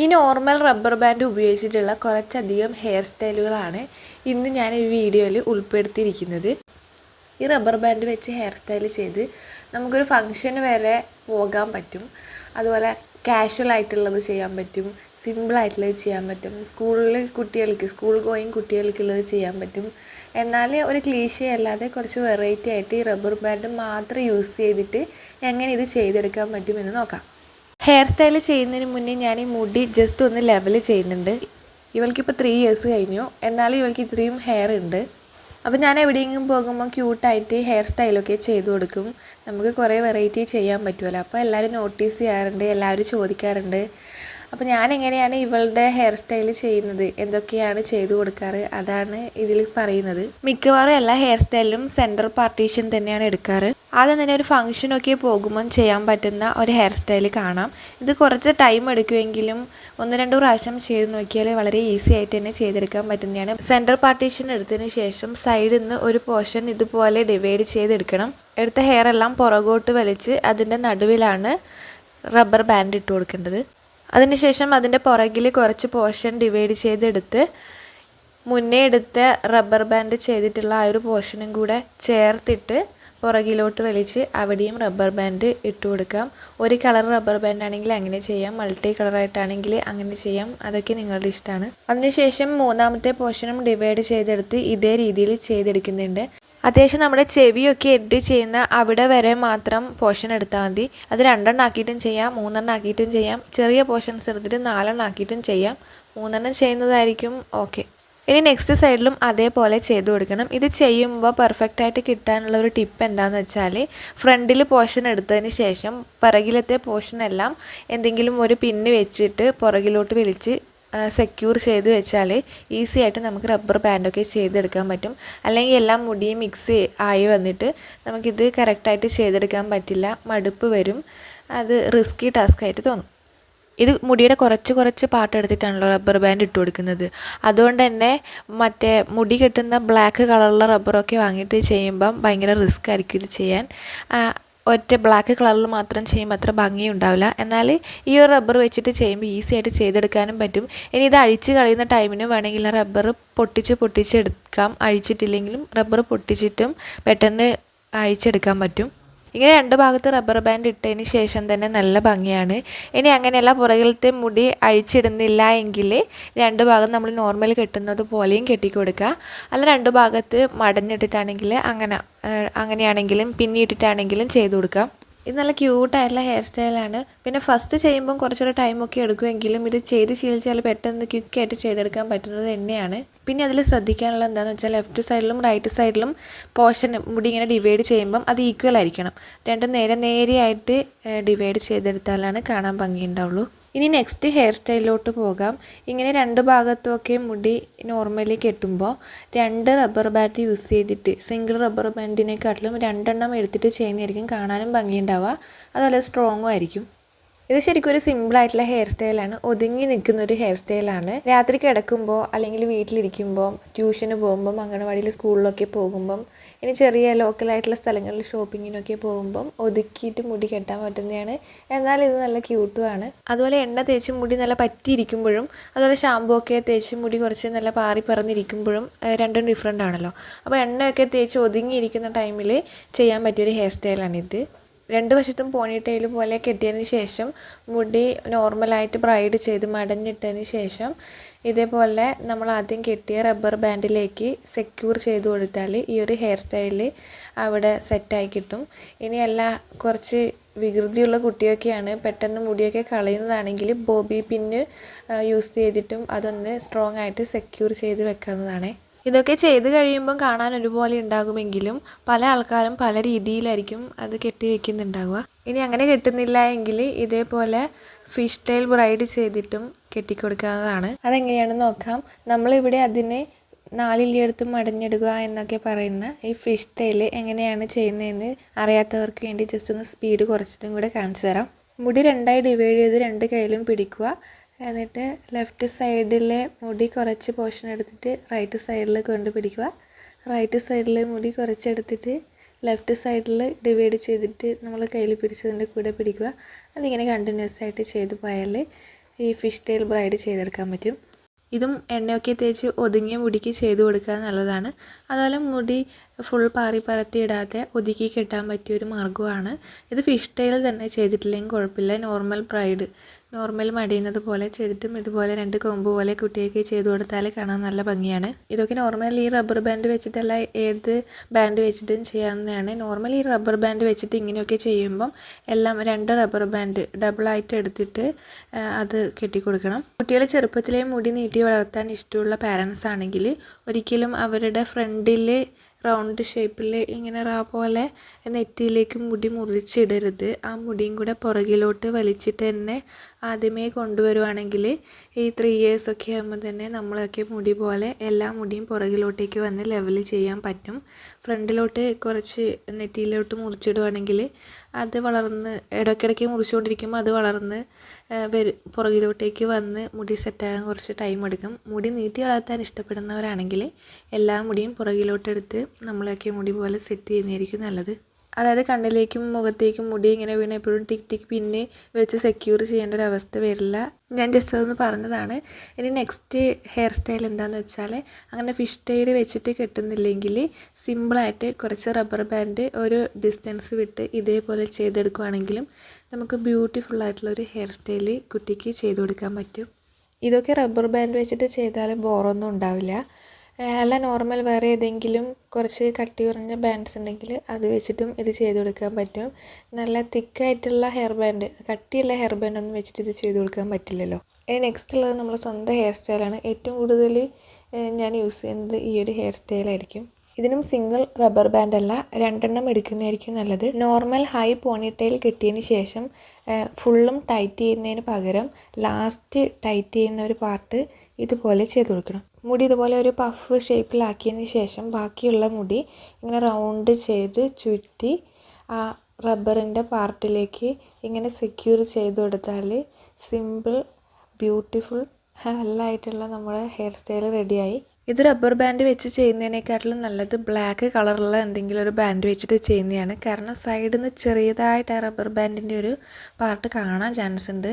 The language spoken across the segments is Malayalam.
ഈ നോർമൽ റബ്ബർ ബാൻഡ് ഉപയോഗിച്ചിട്ടുള്ള കുറച്ചധികം ഹെയർ സ്റ്റൈലുകളാണ് ഇന്ന് ഞാൻ ഈ വീഡിയോയിൽ ഉൾപ്പെടുത്തിയിരിക്കുന്നത്. ഈ റബ്ബർ ബാൻഡ് വെച്ച് ഹെയർ സ്റ്റൈൽ ചെയ്ത് നമുക്കൊരു ഫംഗ്ഷന് വരെ പോകാൻ പറ്റും. അതുപോലെ കാഷ്വൽ ആയിട്ടുള്ളത് ചെയ്യാൻ പറ്റും, സിമ്പിളായിട്ടുള്ളത് ചെയ്യാൻ പറ്റും, സ്കൂൾ ഗോയിങ് കുട്ടികൾക്കുള്ളത് ചെയ്യാൻ പറ്റും. എന്നാൽ ഒരു ക്ലീഷേ അല്ലാതെ കുറച്ച് വെറൈറ്റി ആയിട്ട് ഈ റബ്ബർ ബാൻഡ് മാത്രം യൂസ് ചെയ്തിട്ട് എങ്ങനെ ഇത് ചെയ്തെടുക്കാൻ പറ്റുമെന്ന് നോക്കാം. ഹെയർ സ്റ്റൈൽ ചെയ്യുന്നതിന് മുന്നേ ഞാൻ ഈ മുടി ജസ്റ്റ് ഒന്ന് ലെവൽ ചെയ്യുന്നുണ്ട്. ഇവൾക്കിപ്പോൾ 3 ഇയേഴ്സ് കഴിഞ്ഞു, എന്നാലും ഇവൾക്ക് ഇത്രയും ഹെയർ ഉണ്ട്. അപ്പോൾ ഞാൻ എവിടെയെങ്കിലും പോകുമ്പോൾ ക്യൂട്ടായിട്ട് ഹെയർ സ്റ്റൈലൊക്കെ ചെയ്തു കൊടുക്കും. നമുക്ക് കുറേ വെറൈറ്റി ചെയ്യാൻ പറ്റുമല്ലോ. അപ്പോൾ എല്ലാവരും നോട്ടീസ് ചെയ്യാറുണ്ട്, എല്ലാവരും ചോദിക്കാറുണ്ട്. അപ്പോൾ ഞാൻ എങ്ങനെയാണ് ഇവളുടെ ഹെയർ സ്റ്റൈൽ ചെയ്യുന്നത്, എന്തൊക്കെയാണ് ചെയ്തു കൊടുക്കാറ്, അതാണ് ഇതിൽ പറയുന്നത്. മിക്കവാറും എല്ലാ ഹെയർ സ്റ്റൈലിലും സെൻറ്റർ പാർട്ടീഷൻ തന്നെയാണ് എടുക്കാറ്. ആദ്യം തന്നെ ഒരു ഫംഗ്ഷനൊക്കെ പോകുമ്പം ചെയ്യാൻ പറ്റുന്ന ഒരു ഹെയർ സ്റ്റൈൽ കാണാം. ഇത് കുറച്ച് ടൈം എടുക്കുമെങ്കിലും 1-2 പ്രാവശ്യം ചെയ്ത് നോക്കിയാൽ വളരെ ഈസി ആയിട്ട് തന്നെ ചെയ്തെടുക്കാൻ പറ്റുന്നതാണ്. സെൻറ്റർ പാർട്ടീഷൻ എടുത്തതിന് ശേഷം സൈഡിൽ നിന്ന് ഒരു പോർഷൻ ഇതുപോലെ ഡിവൈഡ് ചെയ്തെടുക്കണം. എടുത്ത ഹെയർ എല്ലാം പുറകോട്ട് വലിച്ച് അതിൻ്റെ നടുവിലാണ് റബ്ബർ ബാൻഡ് ഇട്ട് കൊടുക്കേണ്ടത്. അതിനുശേഷം അതിൻ്റെ പുറകിൽ കുറച്ച് പോർഷൻ ഡിവൈഡ് ചെയ്തെടുത്ത് മുന്നേ എടുത്ത റബ്ബർ ബാൻഡ് ചെയ്തിട്ടുള്ള ആ ഒരു പോർഷനും കൂടെ ചേർത്തിട്ട് പുറകിലോട്ട് വലിച്ച് അവിടെയും റബ്ബർ ബാൻഡ് ഇട്ട് കൊടുക്കാം. ഒരു കളർ റബ്ബർ ബാൻഡ് ആണെങ്കിൽ അങ്ങനെ ചെയ്യാം, മൾട്ടി കളറായിട്ടാണെങ്കിൽ അങ്ങനെ ചെയ്യാം, അതൊക്കെ നിങ്ങളുടെ ഇഷ്ടമാണ്. അതിനുശേഷം മൂന്നാമത്തെ പോർഷനും ഡിവൈഡ് ചെയ്തെടുത്ത് ഇതേ രീതിയിൽ ചെയ്തെടുക്കുന്നുണ്ട്. അത്യാവശ്യം നമ്മുടെ ചെവിയൊക്കെ എഡ് ചെയ്യുന്ന അവിടെ വരെ മാത്രം പോർഷൻ എടുത്താൽ മതി. അത് 2 ആക്കിയിട്ടും ചെയ്യാം, 3 ആക്കിയിട്ടും ചെയ്യാം. ചെറിയ പോർഷൻസ് എടുത്തിട്ട് 4 ആക്കിയിട്ടും ചെയ്യാം. 3 ചെയ്യുന്നതായിരിക്കും ഓക്കെ. ഇനി നെക്സ്റ്റ് സൈഡിലും അതേപോലെ ചെയ്തു കൊടുക്കണം. ഇത് ചെയ്യുമ്പോൾ പെർഫെക്റ്റായിട്ട് കിട്ടാനുള്ള ഒരു ടിപ്പ് എന്താണെന്ന് വെച്ചാൽ, ഫ്രണ്ടിൽ പോർഷൻ എടുത്തതിന് ശേഷം പിറകിലത്തെ പോർഷനെല്ലാം എന്തെങ്കിലും ഒരു പിന്ന് വെച്ചിട്ട് പുറകിലോട്ട് വലിച്ച് സെക്യൂർ ചെയ്ത് വെച്ചാൽ ഈസി ആയിട്ട് നമുക്ക് റബ്ബർ ബാൻഡൊക്കെ ചെയ്തെടുക്കാൻ പറ്റും. അല്ലെങ്കിൽ എല്ലാം മുടിയും മിക്സ് ആയി വന്നിട്ട് നമുക്കിത് കറക്റ്റായിട്ട് ചെയ്തെടുക്കാൻ പറ്റില്ല, മടുപ്പ് വരും, അത് റിസ്കി ടാസ്ക് ആയിട്ട് തോന്നും. ഇത് മുടിയുടെ കുറച്ച് പാർട്ട് എടുത്തിട്ടാണല്ലോ റബ്ബർ ബാൻഡ് ഇട്ട് കൊടുക്കുന്നത്. അതുകൊണ്ട് തന്നെ മറ്റേ മുടി കെട്ടുന്ന ബ്ലാക്ക് കളറുള്ള റബ്ബറൊക്കെ വാങ്ങിയിട്ട് ചെയ്യുമ്പം ഭയങ്കര റിസ്ക് ആയിരിക്കും ഇത് ചെയ്യാൻ. ഒറ്റ ബ്ലാക്ക് കളറിൽ മാത്രം ചെയ്യുമ്പോൾ അത്ര ഭംഗിയുണ്ടാവില്ല. എന്നാൽ ഈ ഒരു റബ്ബർ വെച്ചിട്ട് ചെയ്യുമ്പോൾ ഈസി ആയിട്ട് ചെയ്തെടുക്കാനും പറ്റും. ഇനി ഇത് അഴിച്ച് കളയുന്ന ടൈമിന് വേണമെങ്കിൽ ആ റബ്ബർ പൊട്ടിച്ചെടുക്കാം. അഴിച്ചിട്ടില്ലെങ്കിലും റബ്ബർ പൊട്ടിച്ചിട്ടും പെട്ടെന്ന് അഴിച്ചെടുക്കാൻ പറ്റും. ഇങ്ങനെ 2 ഭാഗത്ത് റബ്ബർ ബാൻഡ് ഇട്ടതിന് ശേഷം തന്നെ നല്ല ഭംഗിയാണ്. ഇനി അങ്ങനെയല്ല പുറകിലത്തെ മുടി അഴിച്ചിടുന്നില്ല എങ്കിൽ 2 ഭാഗം നമ്മൾ നോർമൽ കെട്ടുന്നത് പോലെയും കെട്ടിക്കൊടുക്കുക. അല്ല 2 ഭാഗത്ത് മടഞ്ഞിട്ടിട്ടാണെങ്കിൽ അങ്ങനെയാണെങ്കിലും പിന്നിട്ടിട്ടാണെങ്കിലും ചെയ്ത് കൊടുക്കാം. ഇത് നല്ല ക്യൂട്ടായിട്ടുള്ള ഹെയർ സ്റ്റൈലാണ്. പിന്നെ ഫസ്റ്റ് ചെയ്യുമ്പം കുറച്ചൊരു ടൈമൊക്കെ എടുക്കുമെങ്കിലും ഇത് ചെയ്ത് ശീലിച്ചാൽ പെട്ടെന്ന് ക്വിക്കായിട്ട് ചെയ്തെടുക്കാൻ പറ്റുന്നത് തന്നെയാണ്. പിന്നെ അതിൽ ശ്രദ്ധിക്കാനുള്ളത് എന്താണെന്ന് വെച്ചാൽ ലെഫ്റ്റ് സൈഡിലും റൈറ്റ് സൈഡിലും പോർഷൻ മുടി ഇങ്ങനെ ഡിവൈഡ് ചെയ്യുമ്പം അത് ഈക്വൽ ആയിരിക്കണം. രണ്ടും നേരെയായിട്ട് ഡിവൈഡ് ചെയ്തെടുത്താലാണ് കാണാൻ ഭംഗിയുണ്ടാവുള്ളൂ. ഇനി നെക്സ്റ്റ് ഹെയർ സ്റ്റൈലിലോട്ട് പോകാം. ഇങ്ങനെ 2 ഭാഗത്തുമൊക്കെ മുടി നോർമലി കെട്ടുമ്പോൾ 2 റബ്ബർ ബാൻഡ് യൂസ് ചെയ്തിട്ട് സിംഗിൾ റബ്ബർ ബാൻഡിനെക്കാട്ടിലും 2 എടുത്തിട്ട് ചെയ്യുന്നതായിരിക്കും കാണാനും ഭംഗിയുണ്ടാവുക, അതുപോലെ സ്ട്രോങ്ങും ആയിരിക്കും. ഇത് ശരിക്കും ഒരു സിമ്പിളായിട്ടുള്ള ഹെയർ സ്റ്റൈലാണ്, ഒതുങ്ങി നിൽക്കുന്നൊരു ഹെയർ സ്റ്റൈലാണ്. രാത്രി കിടക്കുമ്പോൾ അല്ലെങ്കിൽ വീട്ടിലിരിക്കുമ്പോൾ, ട്യൂഷന് പോകുമ്പം, അംഗനവാടിയിൽ സ്കൂളിലൊക്കെ പോകുമ്പം, ഇനി ചെറിയ ലോക്കലായിട്ടുള്ള സ്ഥലങ്ങളിൽ ഷോപ്പിങ്ങിനൊക്കെ പോകുമ്പം ഒതുക്കിയിട്ട് മുടി കെട്ടാൻ പറ്റുന്നതാണ്. എന്നാൽ ഇത് നല്ല ക്യൂട്ടുമാണ്. അതുപോലെ എണ്ണ തേച്ച് മുടി നല്ല പറ്റിയിരിക്കുമ്പോഴും അതുപോലെ ഷാമ്പൂ ഒക്കെ തേച്ച് മുടി കുറച്ച് നല്ല പാറി പറന്നിരിക്കുമ്പോഴും രണ്ടും ഡിഫറെൻ്റ് ആണല്ലോ. അപ്പോൾ എണ്ണയൊക്കെ തേച്ച് ഒതുങ്ങിയിരിക്കുന്ന ടൈമിൽ ചെയ്യാൻ പറ്റിയൊരു ഹെയർ സ്റ്റൈലാണിത്. 2 വശത്തും പോണിടെയിൽ പോലെ കെട്ടിയതിന് ശേഷം മുടി നോർമലായിട്ട് ബ്രൈഡ് ചെയ്ത് മടഞ്ഞിട്ടതിന് ശേഷം ഇതേപോലെ നമ്മൾ ആദ്യം കെട്ടിയ റബ്ബർ ബാൻഡിലേക്ക് സെക്യൂർ ചെയ്ത് കൊടുത്താൽ ഈ ഒരു ഹെയർ സ്റ്റൈല് അവിടെ സെറ്റായി കിട്ടും. ഇനിയല്ല കുറച്ച് വികൃതിയുള്ള കുട്ടിയൊക്കെയാണ്, പെട്ടെന്ന് മുടിയൊക്കെ കളയുന്നതാണെങ്കിൽ ബോബി പിന്ന് യൂസ് ചെയ്തിട്ടും അതൊന്ന് സ്ട്രോങ് ആയിട്ട് സെക്യൂർ ചെയ്ത് വെക്കാവുന്നതാണ്. ഇതൊക്കെ ചെയ്ത് കഴിയുമ്പം കാണാൻ ഒരുപോലെ ഉണ്ടാകുമെങ്കിലും പല ആൾക്കാരും പല രീതിയിലായിരിക്കും അത് കെട്ടി വെക്കുന്നുണ്ടാവുക. ഇനി അങ്ങനെ കെട്ടുന്നില്ല എങ്കിൽ ഇതേപോലെ ഫിഷ് ടൈൽ ബ്രൈഡ് ചെയ്തിട്ടും കെട്ടിക്കൊടുക്കാവുന്നതാണ്. അതെങ്ങനെയാണെന്ന് നോക്കാം. നമ്മളിവിടെ അതിനെ 4 ഇല്ലയെടുത്ത് മടഞ്ഞിടുക എന്നൊക്കെ പറയുന്ന ഈ ഫിഷ് ടൈൽ എങ്ങനെയാണ് ചെയ്യുന്നതെന്ന് അറിയാത്തവർക്ക് വേണ്ടി ജസ്റ്റ് ഒന്ന് സ്പീഡ് കുറച്ചിട്ടും കൂടെ കാണിച്ചു തരാം. മുടി 2ആയി ഡിവൈഡ് ചെയ്ത് 2 കൈയിലും പിടിക്കുക. എന്നിട്ട് ലെഫ്റ്റ് സൈഡിലെ മുടി കുറച്ച് പോർഷൻ എടുത്തിട്ട് റൈറ്റ് സൈഡിൽ കൊണ്ട് പിടിക്കുക. റൈറ്റ് സൈഡിലെ മുടി കുറച്ചെടുത്തിട്ട് ലെഫ്റ്റ് സൈഡിൽ ഡിവൈഡ് ചെയ്തിട്ട് നമ്മൾ കയ്യിൽ പിടിച്ചതിൻ്റെ കൂടെ പിടിക്കുക. അതിങ്ങനെ കണ്ടിന്യൂസ് ആയിട്ട് ചെയ്ത് പോയാൽ ഈ ഫിഷ് ടെയിൽ ബ്രൈഡ് ചെയ്തെടുക്കാൻ പറ്റും. ഇതും എണ്ണയൊക്കെ തേച്ച് ഒതുങ്ങിയ മുടിക്ക് ചെയ്ത് കൊടുക്കാൻ നല്ലതാണ്. അതുപോലെ മുടി ഫുൾ പാറി പരത്തി ഇടാതെ ഒതുക്കി കെട്ടാൻ പറ്റിയൊരു മാർഗ്ഗമാണ്. ഇത് ഫിഷ് ടെയിൽ തന്നെ ചെയ്തിട്ടില്ലെങ്കിൽ കുഴപ്പമില്ല. നോർമൽ മടിയുന്നത് പോലെ ചെയ്തിട്ടും ഇതുപോലെ 2 കൊമ്പ് പോലെ കുട്ടിയൊക്കെ ചെയ്ത് കൊടുത്താൽ കാണാൻ നല്ല ഭംഗിയാണ്. ഇതൊക്കെ നോർമലി ഈ റബ്ബർ ബാൻഡ് വെച്ചിട്ടല്ല ഏത് ബാൻഡ് വെച്ചിട്ടും ചെയ്യാവുന്നതാണ്. നോർമലി ഈ റബ്ബർ ബാൻഡ് വെച്ചിട്ട് ഇങ്ങനെയൊക്കെ ചെയ്യുമ്പം എല്ലാം 2 റബ്ബർ ബാൻഡ് ഡബിളായിട്ട് എടുത്തിട്ട് അത് കെട്ടിക്കൊടുക്കണം. കുട്ടികൾ ചെറുപ്പത്തിലേ മുടി നീട്ടി വളർത്താൻ ഇഷ്ടമുള്ള പാരൻസ് ആണെങ്കിൽ ഒരിക്കലും അവരുടെ ഫ്രണ്ടിൽ റൗണ്ട് ഷേപ്പിൽ ഇങ്ങനെ പോലെ നെറ്റിയിലേക്ക് മുടി മുറിച്ചിടരുത്. ആ മുടിയും കൂടെ പുറകിലോട്ട് വലിച്ചിട്ട് തന്നെ ആദ്യമേ കൊണ്ടുവരുവാണെങ്കിൽ ഈ 3 years ഒക്കെ ആകുമ്പോൾ തന്നെ നമ്മളൊക്കെ മുടി പോലെ എല്ലാ മുടിയും പുറകിലോട്ടേക്ക് വന്ന് ലെവൽ ചെയ്യാൻ പറ്റും. ഫ്രണ്ടിലോട്ട് കുറച്ച് നെറ്റിയിലോട്ട് മുറിച്ചിടുവാണെങ്കിൽ അത് വളർന്ന് ഇടയ്ക്കിടയ്ക്ക് മുറിച്ചുകൊണ്ടിരിക്കുമ്പോൾ അത് വളർന്ന് പുറകിലോട്ടേക്ക് വന്ന് മുടി സെറ്റാകാൻ കുറച്ച് ടൈം എടുക്കും. മുടി നീട്ടി വളർത്താൻ ഇഷ്ടപ്പെടുന്നവരാണെങ്കിൽ എല്ലാ മുടിയും പുറകിലോട്ടെടുത്ത് നമ്മളൊക്കെ മുടി പോലെ സെറ്റ് ചെയ്യുന്നതായിരിക്കും നല്ലത്. അതായത് കണ്ണിലേക്കും മുഖത്തേക്കും മുടി ഇങ്ങനെ വീണ് എപ്പോഴും ടിക് ടിക് പിന്നെ വെച്ച് സെക്യൂർ ചെയ്യേണ്ട ഒരു അവസ്ഥ വരില്ല. ഞാൻ ജസ്റ്റ് അതൊന്ന് പറഞ്ഞതാണ്. ഇനി നെക്സ്റ്റ് ഹെയർ സ്റ്റൈൽ എന്താണെന്ന് വെച്ചാൽ, അങ്ങനെ ഫിഷ് ടെയിൽ വെച്ചിട്ട് കെട്ടുന്നില്ലെങ്കിൽ സിമ്പിളായിട്ട് കുറച്ച് റബ്ബർ ബാൻഡ് ഒരു ഡിസ്റ്റൻസ് വിട്ട് ഇതേപോലെ ചെയ്തെടുക്കുകയാണെങ്കിലും നമുക്ക് ബ്യൂട്ടിഫുള്ളായിട്ടുള്ളൊരു ഹെയർ സ്റ്റൈൽ കുട്ടിക്ക് ചെയ്ത് കൊടുക്കാൻ പറ്റും. ഇതൊക്കെ റബ്ബർ ബാൻഡ് വെച്ചിട്ട് ചെയ്താൽ ബോറൊന്നും ഉണ്ടാവില്ല. അല്ല നോർമൽ വേറെ ഏതെങ്കിലും കുറച്ച് കട്ടി കുറഞ്ഞ ബാൻഡ്സ് ഉണ്ടെങ്കിൽ അത് വെച്ചിട്ടും ഇത് ചെയ്ത് കൊടുക്കാൻ പറ്റും. നല്ല തിക്കായിട്ടുള്ള ഹെയർ ബാൻഡ്, കട്ടിയുള്ള ഹെയർ ബാൻഡ് ഒന്നും വെച്ചിട്ട് ഇത് ചെയ്ത് കൊടുക്കാൻ പറ്റില്ലല്ലോ. ഇനി നെക്സ്റ്റ് ഉള്ളത് നമ്മൾ സ്വന്തം ഹെയർ സ്റ്റൈലാണ്. ഏറ്റവും കൂടുതൽ ഞാൻ യൂസ് ചെയ്യുന്നത് ഈ ഒരു ഹെയർ സ്റ്റൈലായിരിക്കും. ഇതിനും സിംഗിൾ റബ്ബർ ബാൻഡ് അല്ല, 2 എണ്ണം എടുക്കുന്നതായിരിക്കും നല്ലത്. നോർമൽ ഹൈ പോണിറ്റെയിൽ കിട്ടിയതിന് ശേഷം ഫുള്ളും ടൈറ്റ് ചെയ്യുന്നതിന് പകരം ലാസ്റ്റ് ടൈറ്റ് ചെയ്യുന്ന ഒരു പാർട്ട് ഇതുപോലെ ചെയ്ത് കൊടുക്കണം. മുടി ഇതുപോലെ ഒരു പഫ് ഷേപ്പിലാക്കിയതിന് ശേഷം ബാക്കിയുള്ള മുടി ഇങ്ങനെ റൗണ്ട് ചെയ്ത് ചുറ്റി ആ റബ്ബറിൻ്റെ പാർട്ടിലേക്ക് ഇങ്ങനെ സെക്യൂർ ചെയ്ത് കൊടുത്താൽ സിമ്പിൾ ബ്യൂട്ടിഫുൾ നല്ലതായിട്ടുള്ള നമ്മുടെ ഹെയർ സ്റ്റൈൽ റെഡിയായി. ഇത് റബ്ബർ ബാൻഡ് വെച്ച് ചെയ്യുന്നതിനേക്കാട്ടിലും നല്ലത് ബ്ലാക്ക് കളറുള്ള എന്തെങ്കിലും ഒരു ബാൻഡ് വെച്ചിട്ട് ചെയ്യുന്നതാണ്. കാരണം സൈഡിൽ നിന്ന് ചെറിയതായിട്ട് ആ റബ്ബർ ബാൻഡിൻ്റെ ഒരു പാർട്ട് കാണാൻ ചാൻസ് ഉണ്ട്.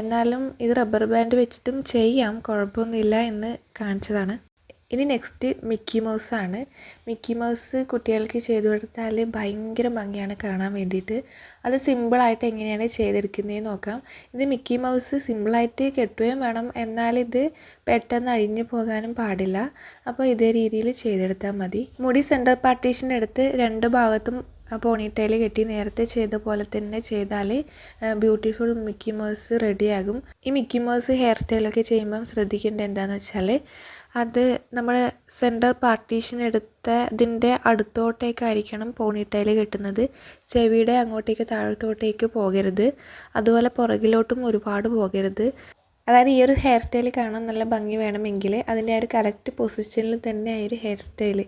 എന്നാലും ഇത് റബ്ബർ ബാൻഡ് വെച്ചിട്ടും ചെയ്യാം, കുഴപ്പമൊന്നുമില്ല എന്ന് കാണിച്ചതാണ്. ഇനി നെക്സ്റ്റ് മിക്കി മൗസാണ്. മിക്കി മൗസ് കുട്ടികൾക്ക് ചെയ്തു കൊടുത്താൽ ഭയങ്കര ഭംഗിയാണ് കാണാൻ വേണ്ടിയിട്ട്. അത് സിമ്പിളായിട്ട് എങ്ങനെയാണ് ചെയ്തെടുക്കുന്നതെന്ന് നോക്കാം. ഇത് മിക്കി മൗസ് സിമ്പിളായിട്ട് കെട്ടുകയും വേണം, എന്നാലിത് പെട്ടെന്ന് അഴിഞ്ഞു പോകാനും പാടില്ല. അപ്പോൾ ഇതേ രീതിയിൽ ചെയ്തെടുത്താൽ മതി. മുടി സെൻറ്റർ പാർട്ടീഷൻ എടുത്ത് 2 ഭാഗത്തും പോണിറ്റെയിൽ കെട്ടി നേരത്തെ ചെയ്ത പോലെ തന്നെ ചെയ്താൽ ബ്യൂട്ടിഫുൾ മിക്കി മൗസ് റെഡിയാകും. ഈ മിക്കി മൗസ് ഹെയർ സ്റ്റൈലൊക്കെ ചെയ്യുമ്പം ശ്രദ്ധിക്കേണ്ടത് എന്താണെന്ന് വെച്ചാൽ, അത് നമ്മൾ സെൻറ്റർ പാർട്ടീഷൻ എടുത്തതിൻ്റെ അടുത്തോട്ടേക്കായിരിക്കണം പോണിറ്റെയിൽ കെട്ടുന്നത്. ചെവിയുടെ അങ്ങോട്ടേക്ക് താഴത്തോട്ടേക്ക് പോകരുത്. അതുപോലെ പുറകിലോട്ടും ഒരുപാട് പോകരുത്. അതായത് ഈ ഒരു ഹെയർ സ്റ്റൈൽ കാണാൻ നല്ല ഭംഗി വേണമെങ്കിൽ അതിൻ്റെ ആ ഒരു കറക്റ്റ് പൊസിഷനിൽ തന്നെ ആ ഒരു ഹെയർ സ്റ്റൈൽ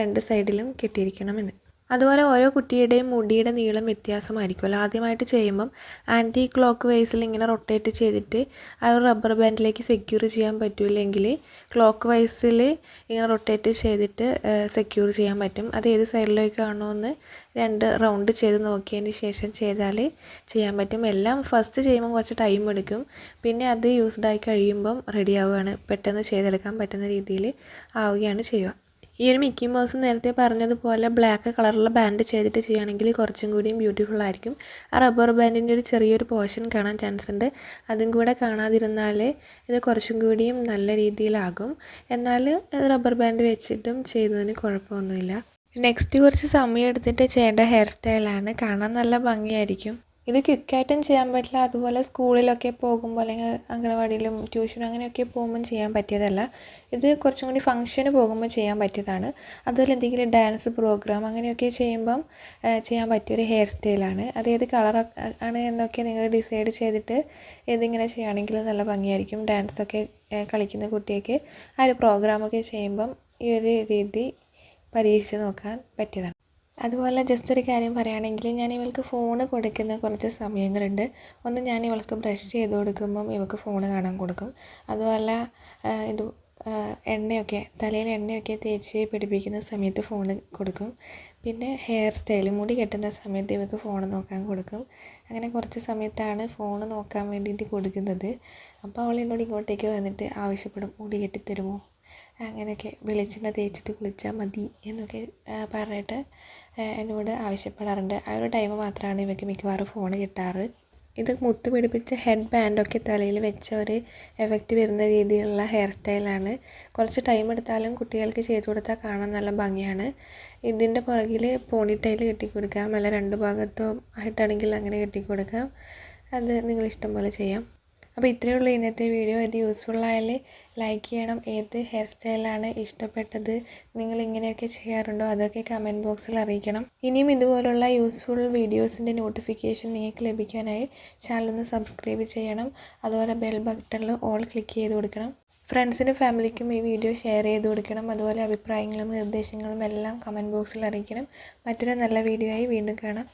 2 സൈഡിലും കെട്ടിയിരിക്കണമെന്ന്. അതുപോലെ ഓരോ കുട്ടിയുടെയും മുടിയുടെ നീളം വ്യത്യാസമായിരിക്കുമല്ലോ. ആദ്യമായിട്ട് ചെയ്യുമ്പം ആൻറ്റി ക്ലോക്ക് വൈസിൽ ഇങ്ങനെ റൊട്ടേറ്റ് ചെയ്തിട്ട് ആ ഒരു റബ്ബർ ബാൻഡിലേക്ക് സെക്യൂർ ചെയ്യാൻ പറ്റില്ലെങ്കിൽ ക്ലോക്ക് വൈസിൽ ഇങ്ങനെ റൊട്ടേറ്റ് ചെയ്തിട്ട് സെക്യൂർ ചെയ്യാൻ പറ്റും. അത് ഏത് സൈഡിലേക്കാണോ എന്ന് 2 റൗണ്ട് ചെയ്ത് നോക്കിയതിന് ശേഷം ചെയ്താൽ ചെയ്യാൻ പറ്റും. എല്ലാം ഫസ്റ്റ് ചെയ്യുമ്പോൾ കുറച്ച് ടൈം എടുക്കും, പിന്നെ അത് യൂസ്ഡായി കഴിയുമ്പം റെഡി ആവുകയാണ്, പെട്ടെന്ന് ചെയ്തെടുക്കാൻ പറ്റുന്ന രീതിയിൽ ആവുകയാണ് ചെയ്യുക. ഈ ഒരു മിക്കി മൗസ് നേരത്തെ പറഞ്ഞതുപോലെ ബ്ലാക്ക് കളറുള്ള ബാൻഡ് ചെയ്തിട്ട് ചെയ്യുകയാണെങ്കിൽ കുറച്ചും കൂടിയും ബ്യൂട്ടിഫുൾ ആയിരിക്കും. ആ റബ്ബർ ബാൻഡിൻ്റെ ഒരു ചെറിയൊരു പോർഷൻ കാണാൻ ചാൻസ് ഉണ്ട്. അതും കൂടെ കാണാതിരുന്നാൽ ഇത് കുറച്ചും കൂടിയും നല്ല രീതിയിലാകും. എന്നാൽ റബ്ബർ ബാൻഡ് വെച്ചിട്ടും ചെയ്യുന്നതിന് കുഴപ്പമൊന്നുമില്ല. നെക്സ്റ്റ് കുറച്ച് സമയം എടുത്തിട്ട് ചെയ്യേണ്ട ഹെയർ സ്റ്റൈലാണ്. കാണാൻ നല്ല ഭംഗിയായിരിക്കും. ഇത് ക്വിക്കായിട്ടും ചെയ്യാൻ പറ്റില്ല. അതുപോലെ സ്കൂളിലൊക്കെ പോകുമ്പോൾ അല്ലെങ്കിൽ അംഗനവാടിയിലും ട്യൂഷനും അങ്ങനെയൊക്കെ പോകുമ്പം ചെയ്യാൻ പറ്റിയതല്ല. ഇത് കുറച്ചും കൂടി ഫംഗ്ഷന് പോകുമ്പോൾ ചെയ്യാൻ പറ്റിയതാണ്. അതുപോലെ എന്തെങ്കിലും ഡാൻസ് പ്രോഗ്രാം അങ്ങനെയൊക്കെ ചെയ്യുമ്പം ചെയ്യാൻ പറ്റിയൊരു ഹെയർ സ്റ്റൈലാണ്. അത് ഏത് കളർ ആണ് എന്നൊക്കെ നിങ്ങൾ ഡിസൈഡ് ചെയ്തിട്ട് ഇതിങ്ങനെ ചെയ്യുകയാണെങ്കിൽ നല്ല ഭംഗിയായിരിക്കും. ഡാൻസൊക്കെ കളിക്കുന്ന കുട്ടിയൊക്കെ ആ ഒരു പ്രോഗ്രാമൊക്കെ ചെയ്യുമ്പം ഈ ഒരു രീതി പരീക്ഷിച്ച് നോക്കാൻ പറ്റിയതാണ്. അതുപോലെ ജസ്റ്റ് ഒരു കാര്യം പറയുകയാണെങ്കിൽ, ഞാൻ ഇവൾക്ക് ഫോൺ കൊടുക്കുന്ന കുറച്ച് സമയങ്ങളുണ്ട്. ഒന്ന് ഞാൻ ഇവൾക്ക് ബ്രഷ് ചെയ്ത് കൊടുക്കുമ്പം ഇവൾക്ക് ഫോൺ കാണാൻ കൊടുക്കും. അതുപോലെ ഇത് എണ്ണയൊക്കെ തലയിൽ എണ്ണയൊക്കെ തേച്ച് പിടിപ്പിക്കുന്ന സമയത്ത് ഫോൺ കൊടുക്കും. പിന്നെ ഹെയർ സ്റ്റൈൽ മുടി കെട്ടുന്ന സമയത്ത് ഇവർക്ക് ഫോൺ നോക്കാൻ കൊടുക്കും. അങ്ങനെ കുറച്ച് സമയത്താണ് ഫോൺ നോക്കാൻ വേണ്ടിയിട്ട് കൊടുക്കുന്നത്. അപ്പോൾ അവൾ എന്നോട് ഇങ്ങോട്ടേക്ക് വന്നിട്ട് ആവശ്യപ്പെടും, മുടി കെട്ടിത്തരുമോ, അങ്ങനെയൊക്കെ വെളിച്ചെണ്ണ തേച്ചിട്ട് കുളിച്ചാൽ മതി എന്നൊക്കെ പറഞ്ഞിട്ട് എന്നോട് ആവശ്യപ്പെടാറുണ്ട്. ആ ഒരു ടൈം മാത്രമാണ് ഇവർക്ക് മിക്കവാറും ഫോൺ കിട്ടാറ്. ഇത് മുത്ത് പിടിപ്പിച്ച ഹെഡ് ബാൻഡൊക്കെ തലയിൽ വെച്ച ഒരു എഫക്റ്റ് വരുന്ന രീതിയിലുള്ള ഹെയർ സ്റ്റൈലാണ്. കുറച്ച് ടൈം എടുത്താലും കുട്ടികൾക്ക് ചെയ്ത് കൊടുത്താൽ കാണാൻ നല്ല ഭംഗിയാണ്. ഇതിൻ്റെ പുറകിൽ പോണിറ്റെയിൽ കെട്ടിക്കൊടുക്കാം, അല്ല രണ്ട് ഭാഗത്തോ ആയിട്ടാണെങ്കിൽ അങ്ങനെ കെട്ടിക്കൊടുക്കാം. അത് നിങ്ങളിഷ്ടം പോലെ ചെയ്യാം. അപ്പോൾ ഇത്രയേ ഉള്ളൂ ഇന്നത്തെ വീഡിയോ. ഇത് യൂസ്ഫുള്ളായാൽ ലൈക്ക് ചെയ്യണം. ഏത് ഹെയർ സ്റ്റൈലാണ് ഇഷ്ടപ്പെട്ടത്, നിങ്ങൾ ഇങ്ങനെയൊക്കെ ചെയ്യാറുണ്ടോ, അതൊക്കെ കമൻറ്റ് ബോക്സിൽ അറിയിക്കണം. ഇനിയും ഇതുപോലുള്ള യൂസ്ഫുൾ വീഡിയോസിൻ്റെ നോട്ടിഫിക്കേഷൻ നിങ്ങൾക്ക് ലഭിക്കാനായി ചാനൽ ഒന്ന് സബ്സ്ക്രൈബ് ചെയ്യണം. അതുപോലെ ബെൽ ബട്ടണിൽ ഓൾ ക്ലിക്ക് ചെയ്ത് കൊടുക്കണം. ഫ്രണ്ട്സിനും ഫാമിലിക്കും ഈ വീഡിയോ ഷെയർ ചെയ്ത് കൊടുക്കണം. അതുപോലെ അഭിപ്രായങ്ങളും നിർദ്ദേശങ്ങളും എല്ലാം കമൻറ്റ് ബോക്സിൽ അറിയിക്കണം. മറ്റൊരു നല്ല വീഡിയോ ആയി വീണ്ടും കാണാം.